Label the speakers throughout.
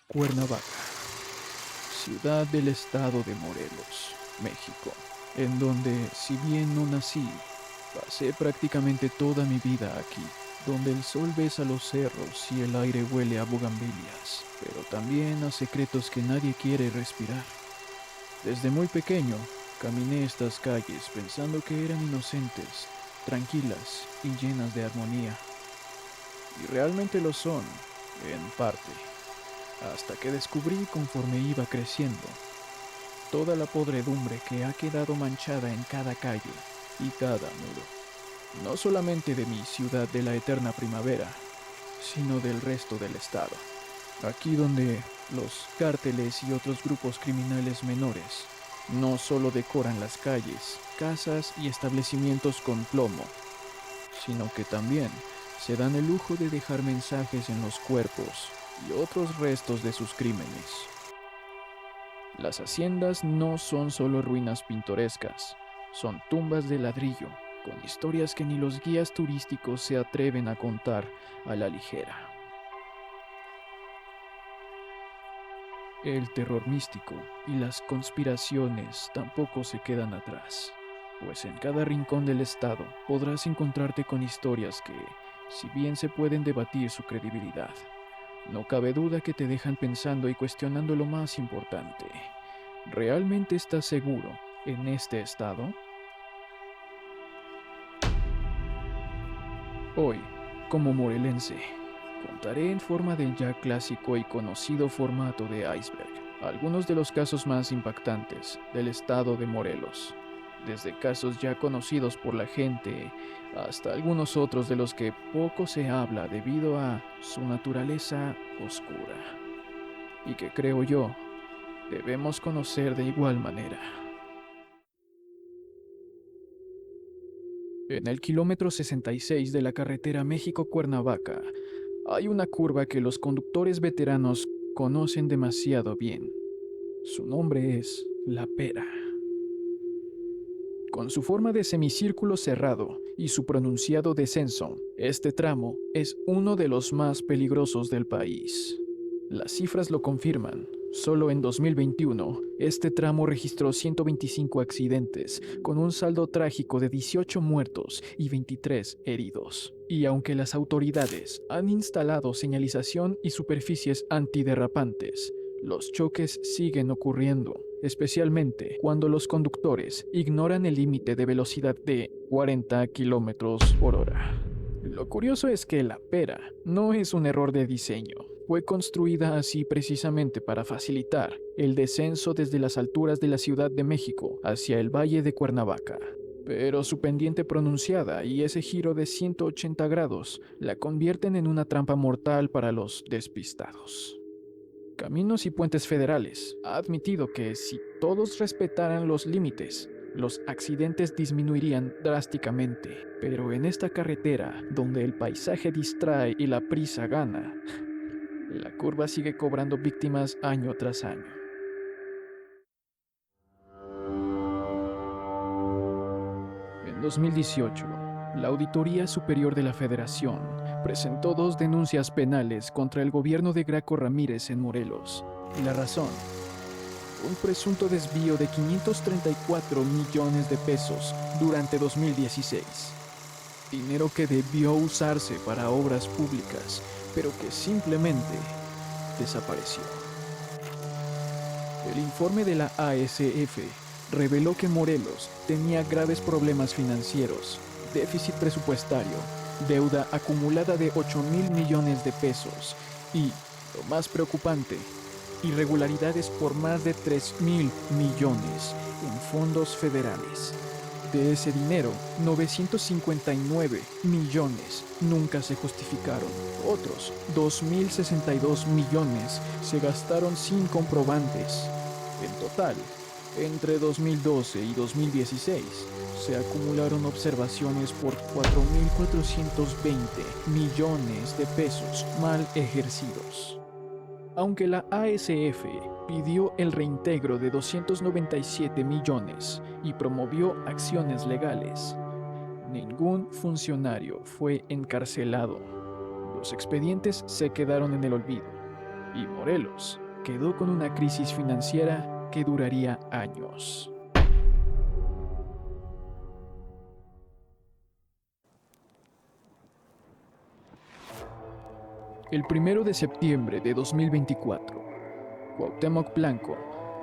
Speaker 1: Cuernavaca, ciudad del estado de Morelos, México, en donde, si bien no nací, pasé prácticamente toda mi vida aquí, donde el sol besa los cerros y el aire huele a bugambilias, pero también a secretos que nadie quiere respirar. Desde muy pequeño, caminé estas calles pensando que eran inocentes, tranquilas y llenas de armonía, y realmente lo son, en parte, hasta que descubrí conforme iba creciendo toda la podredumbre que ha quedado manchada en cada calle y cada muro, no solamente de mi ciudad de la eterna primavera, sino del resto del estado. Aquí donde los cárteles y otros grupos criminales menores no solo decoran las calles, casas y establecimientos con plomo, sino que también se dan el lujo de dejar mensajes en los cuerpos y otros restos de sus crímenes. Las haciendas no son solo ruinas pintorescas, son tumbas de ladrillo, con historias que ni los guías turísticos se atreven a contar a la ligera. El terror místico y las conspiraciones tampoco se quedan atrás, pues en cada rincón del estado podrás encontrarte con historias que, si bien se pueden debatir su credibilidad, no cabe duda que te dejan pensando y cuestionando lo más importante. ¿Realmente estás seguro en este estado? Hoy, como morelense, contaré en forma del ya clásico y conocido formato de iceberg algunos de los casos más impactantes del estado de Morelos, desde casos ya conocidos por la gente hasta algunos otros de los que poco se habla debido a su naturaleza oscura, y que creo yo debemos conocer de igual manera. En el kilómetro 66 de la carretera México-Cuernavaca, hay una curva que los conductores veteranos conocen demasiado bien. Su nombre es La Pera. Con su forma de semicírculo cerrado y su pronunciado descenso, este tramo es uno de los más peligrosos del país. Las cifras lo confirman. Solo en 2021, este tramo registró 125 accidentes, con un saldo trágico de 18 muertos y 23 heridos. Y aunque las autoridades han instalado señalización y superficies antiderrapantes, los choques siguen ocurriendo, especialmente cuando los conductores ignoran el límite de velocidad de 40 kilómetros por hora. Lo curioso es que la Pera no es un error de diseño. Fue construida así precisamente para facilitar el descenso desde las alturas de la Ciudad de México hacia el Valle de Cuernavaca. Pero su pendiente pronunciada y ese giro de 180 grados la convierten en una trampa mortal para los despistados. Caminos y Puentes Federales ha admitido que si todos respetaran los límites, los accidentes disminuirían drásticamente. Pero en esta carretera, donde el paisaje distrae y la prisa gana, la curva sigue cobrando víctimas año tras año. En 2018, la Auditoría Superior de la Federación presentó 2 denuncias penales contra el gobierno de Graco Ramírez en Morelos. Y la razón: un presunto desvío de 534 millones de pesos durante 2016. Dinero que debió usarse para obras públicas, pero que simplemente desapareció. El informe de la ASF reveló que Morelos tenía graves problemas financieros, déficit presupuestario, deuda acumulada de 8 mil millones de pesos y, lo más preocupante, irregularidades por más de 3 mil millones en fondos federales. De ese dinero, 959 millones nunca se justificaron. Otros 2.062 millones se gastaron sin comprobantes. En total, entre 2012 y 2016, se acumularon observaciones por 4.420 millones de pesos mal ejercidos. Aunque la ASF pidió el reintegro de 297 millones y promovió acciones legales, ningún funcionario fue encarcelado. Los expedientes se quedaron en el olvido y Morelos quedó con una crisis financiera que duraría años. El 1 de septiembre de 2024, Cuauhtémoc Blanco,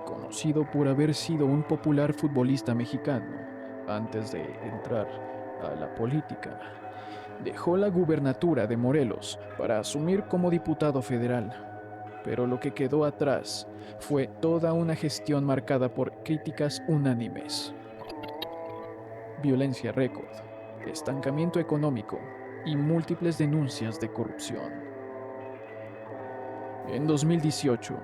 Speaker 1: conocido por haber sido un popular futbolista mexicano antes de entrar a la política, dejó la gubernatura de Morelos para asumir como diputado federal. Pero lo que quedó atrás fue toda una gestión marcada por críticas unánimes. Violencia récord, estancamiento económico y múltiples denuncias de corrupción. En 2018,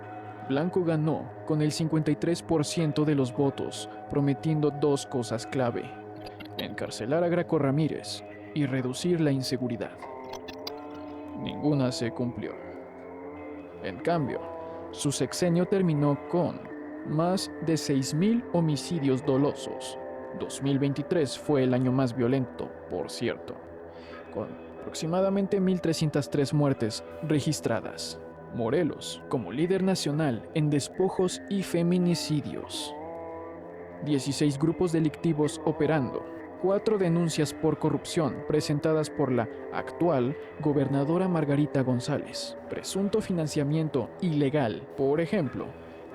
Speaker 1: Blanco ganó con el 53% de los votos, prometiendo dos cosas clave: encarcelar a Graco Ramírez y reducir la inseguridad. Ninguna se cumplió. En cambio, su sexenio terminó con más de 6,000 homicidios dolosos. 2023 fue el año más violento, por cierto, con aproximadamente 1,303 muertes registradas. Morelos como líder nacional en despojos y feminicidios. 16 grupos delictivos operando. 4 denuncias por corrupción presentadas por la actual gobernadora Margarita González. Presunto financiamiento ilegal. Por ejemplo,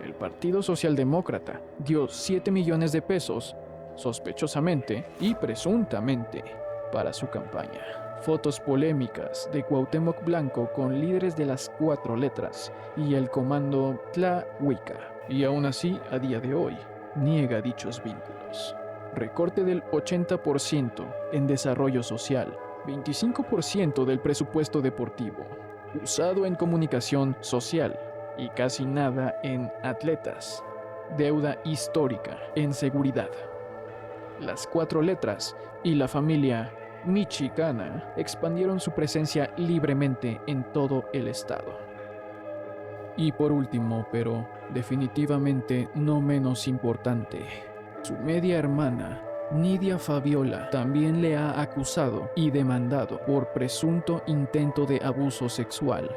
Speaker 1: el Partido Socialdemócrata dio 7 millones de pesos, sospechosamente y presuntamente, para su campaña. Fotos polémicas de Cuauhtémoc Blanco con líderes de las 4 letras y el comando Tlahuica. Y aún así, a día de hoy, niega dichos vínculos. Recorte del 80% en desarrollo social, 25% del presupuesto deportivo, usado en comunicación social y casi nada en atletas. Deuda histórica en seguridad. Las 4 letras y la familia michicana expandieron su presencia libremente en todo el estado. Y por último, pero definitivamente no menos importante, su media hermana, Nidia Fabiola, también le ha acusado y demandado por presunto intento de abuso sexual.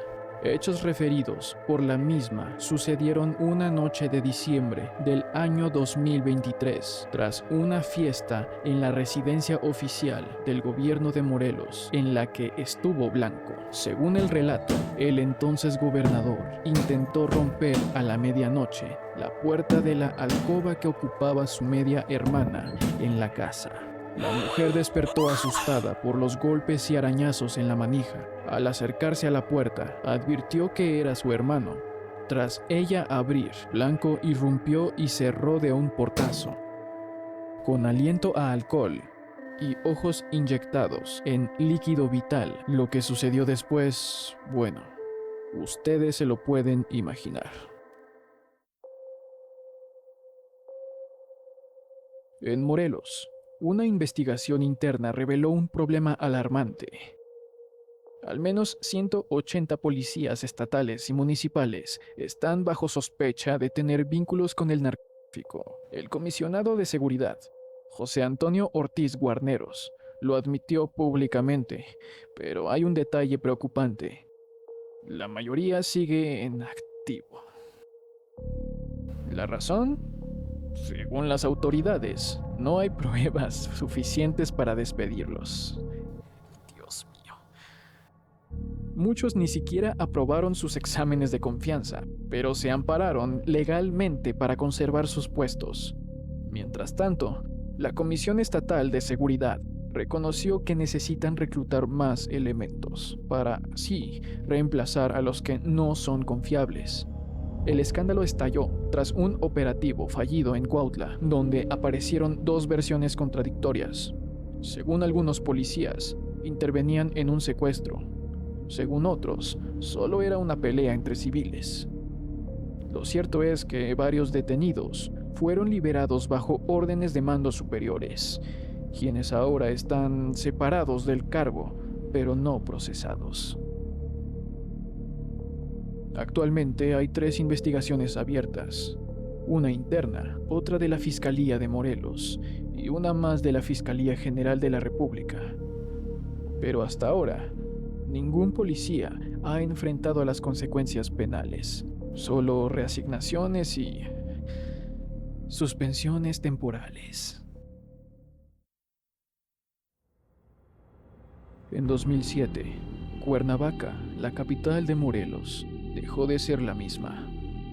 Speaker 1: Hechos referidos por la misma sucedieron una noche de diciembre del año 2023, tras una fiesta en la residencia oficial del gobierno de Morelos, en la que estuvo Blanco. Según el relato, el entonces gobernador intentó romper a la medianoche la puerta de la alcoba que ocupaba su media hermana en la casa. La mujer despertó asustada por los golpes y arañazos en la manija. Al acercarse a la puerta, advirtió que era su hermano. Tras ella abrir, Blanco irrumpió y cerró de un portazo. Con aliento a alcohol y ojos inyectados en líquido vital, lo que sucedió después, bueno, ustedes se lo pueden imaginar. En Morelos, una investigación interna reveló un problema alarmante. Al menos 180 policías estatales y municipales están bajo sospecha de tener vínculos con el narcotráfico. El comisionado de seguridad, José Antonio Ortiz Guarneros, lo admitió públicamente, pero hay un detalle preocupante. La mayoría sigue en activo. ¿La razón? Según las autoridades, no hay pruebas suficientes para despedirlos. Dios mío. Muchos ni siquiera aprobaron sus exámenes de confianza, pero se ampararon legalmente para conservar sus puestos. Mientras tanto, la Comisión Estatal de Seguridad reconoció que necesitan reclutar más elementos para, así, reemplazar a los que no son confiables. El escándalo estalló tras un operativo fallido en Cuautla, donde aparecieron 2 versiones contradictorias. Según algunos policías, intervenían en un secuestro. Según otros, solo era una pelea entre civiles. Lo cierto es que varios detenidos fueron liberados bajo órdenes de mandos superiores, quienes ahora están separados del cargo, pero no procesados. Actualmente hay 3 investigaciones abiertas, una interna, otra de la Fiscalía de Morelos y una más de la Fiscalía General de la República. Pero hasta ahora, ningún policía ha enfrentado a las consecuencias penales. Solo reasignaciones y suspensiones temporales. En 2007, Cuernavaca, la capital de Morelos, dejó de ser la misma.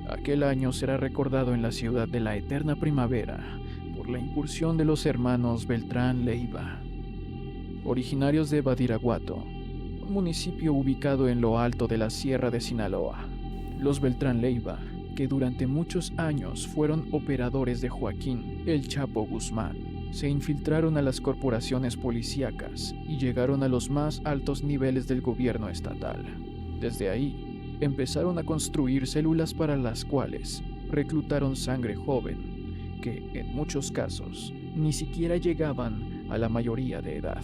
Speaker 1: Aquel año será recordado en la ciudad de la eterna primavera por la incursión de los hermanos Beltrán Leiva, originarios de Badiraguato, un municipio ubicado en lo alto de la Sierra de Sinaloa. Los Beltrán Leiva, que durante muchos años fueron operadores de Joaquín El Chapo Guzmán, se infiltraron a las corporaciones policíacas y llegaron a los más altos niveles del gobierno estatal. Desde ahí, empezaron a construir células para las cuales reclutaron sangre joven, que en muchos casos ni siquiera llegaban a la mayoría de edad.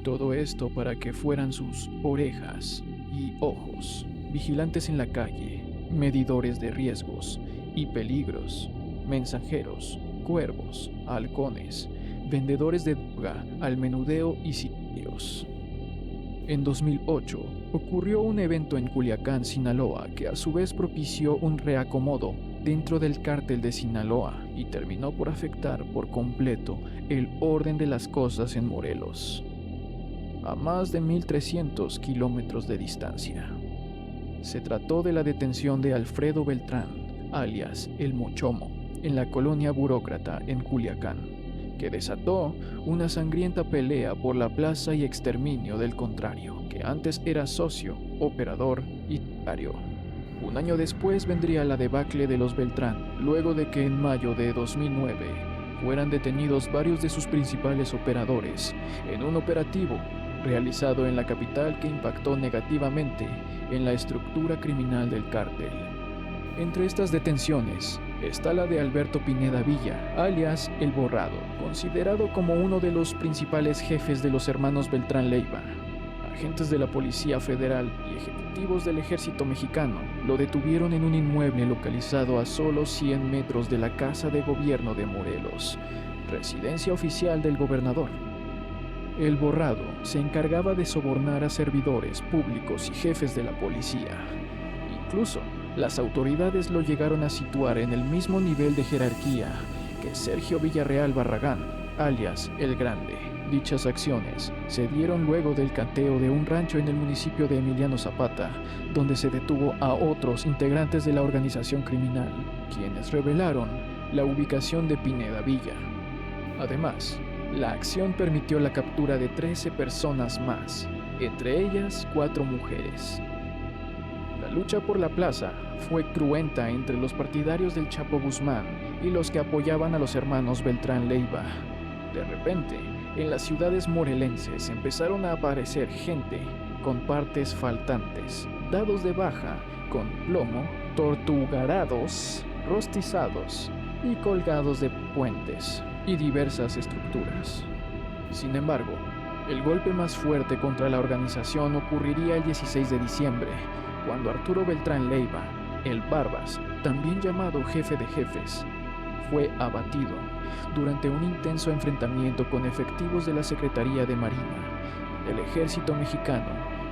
Speaker 1: Todo esto para que fueran sus orejas y ojos, vigilantes en la calle, medidores de riesgos y peligros, mensajeros, cuervos, halcones, vendedores de droga, al menudeo y sicarios. En 2008 ocurrió un evento en Culiacán, Sinaloa, que a su vez propició un reacomodo dentro del cártel de Sinaloa y terminó por afectar por completo el orden de las cosas en Morelos, a más de 1,300 kilómetros de distancia. Se trató de la detención de Alfredo Beltrán, alias El Mochomo, en la colonia Burócrata en Culiacán, que desató una sangrienta pelea por la plaza y exterminio del contrario, que antes era socio, operador y sicario. Un año después vendría la debacle de los Beltrán, luego de que en mayo de 2009 fueran detenidos varios de sus principales operadores en un operativo realizado en la capital que impactó negativamente en la estructura criminal del cártel. Entre estas detenciones está la de Alberto Pineda Villa, alias El Borrado, considerado como uno de los principales jefes de los hermanos Beltrán Leiva. Agentes de la Policía Federal y ejecutivos del Ejército Mexicano lo detuvieron en un inmueble localizado a solo 100 metros de la Casa de Gobierno de Morelos, residencia oficial del gobernador. El Borrado se encargaba de sobornar a servidores públicos y jefes de la policía. Incluso, las autoridades lo llegaron a situar en el mismo nivel de jerarquía que Sergio Villarreal Barragán, alias El Grande. Dichas acciones se dieron luego del cateo de un rancho en el municipio de Emiliano Zapata, donde se detuvo a otros integrantes de la organización criminal, quienes revelaron la ubicación de Pineda Villa. Además, la acción permitió la captura de 13 personas más, entre ellas 4 mujeres. La lucha por la plaza fue cruenta entre los partidarios del Chapo Guzmán y los que apoyaban a los hermanos Beltrán Leiva. De repente, en las ciudades morelenses empezaron a aparecer gente con partes faltantes, dados de baja con plomo, tortugarados, rostizados y colgados de puentes y diversas estructuras. Sin embargo, el golpe más fuerte contra la organización ocurriría el 16 de diciembre, cuando Arturo Beltrán Leiva, el Barbas, también llamado jefe de jefes, fue abatido durante un intenso enfrentamiento con efectivos de la Secretaría de Marina y del Ejército Mexicano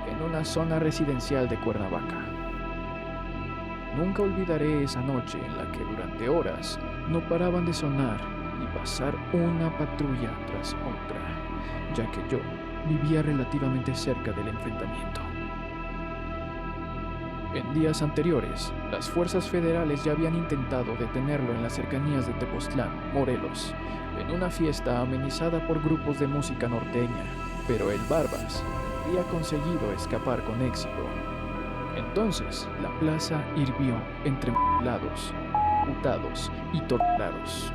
Speaker 1: en una zona residencial de Cuernavaca. Nunca olvidaré esa noche en la que durante horas no paraban de sonar y pasar una patrulla tras otra, ya que yo vivía relativamente cerca del enfrentamiento. En días anteriores, las fuerzas federales ya habían intentado detenerlo en las cercanías de Tepoztlán, Morelos, en una fiesta amenizada por grupos de música norteña, pero el Barbas había conseguido escapar con éxito. Entonces, la plaza hirvió entre lados, putados y torturados.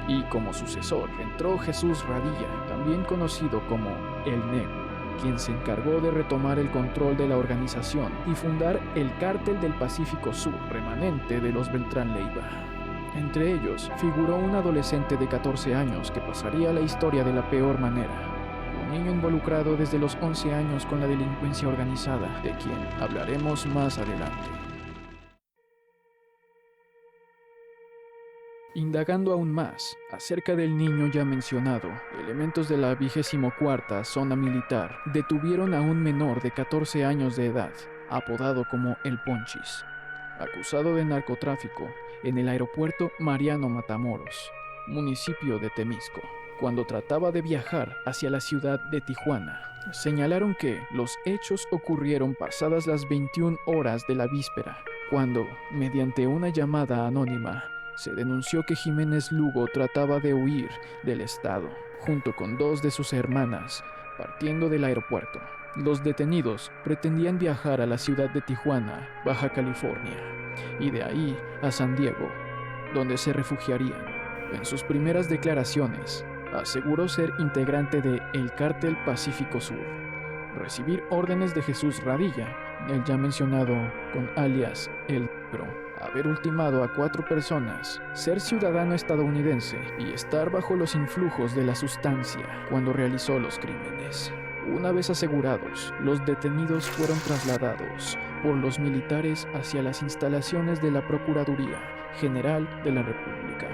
Speaker 1: Y como sucesor entró Jesús Radilla, también conocido como El Negro, quien se encargó de retomar el control de la organización y fundar el Cártel del Pacífico Sur, remanente de los Beltrán Leiva. Entre ellos figuró un adolescente de 14 años que pasaría a la historia de la peor manera, un niño involucrado desde los 11 años con la delincuencia organizada, de quien hablaremos más adelante. Indagando aún más acerca del niño ya mencionado, elementos de la 24ª Zona Militar detuvieron a un menor de 14 años de edad, apodado como El Ponchis, acusado de narcotráfico en el aeropuerto Mariano Matamoros, municipio de Temisco, cuando trataba de viajar hacia la ciudad de Tijuana. Señalaron que los hechos ocurrieron pasadas las 21 horas de la víspera, cuando, mediante una llamada anónima, se denunció que Jiménez Lugo trataba de huir del estado, junto con 2 de sus hermanas, partiendo del aeropuerto. Los detenidos pretendían viajar a la ciudad de Tijuana, Baja California, y de ahí a San Diego, donde se refugiarían. En sus primeras declaraciones, aseguró ser integrante de El Cártel Pacífico Sur, recibir órdenes de Jesús Radilla, el ya mencionado con alias El Negro, haber ultimado a 4 personas, ser ciudadano estadounidense y estar bajo los influjos de la sustancia cuando realizó los crímenes. Una vez asegurados, los detenidos fueron trasladados por los militares hacia las instalaciones de la Procuraduría General de la República.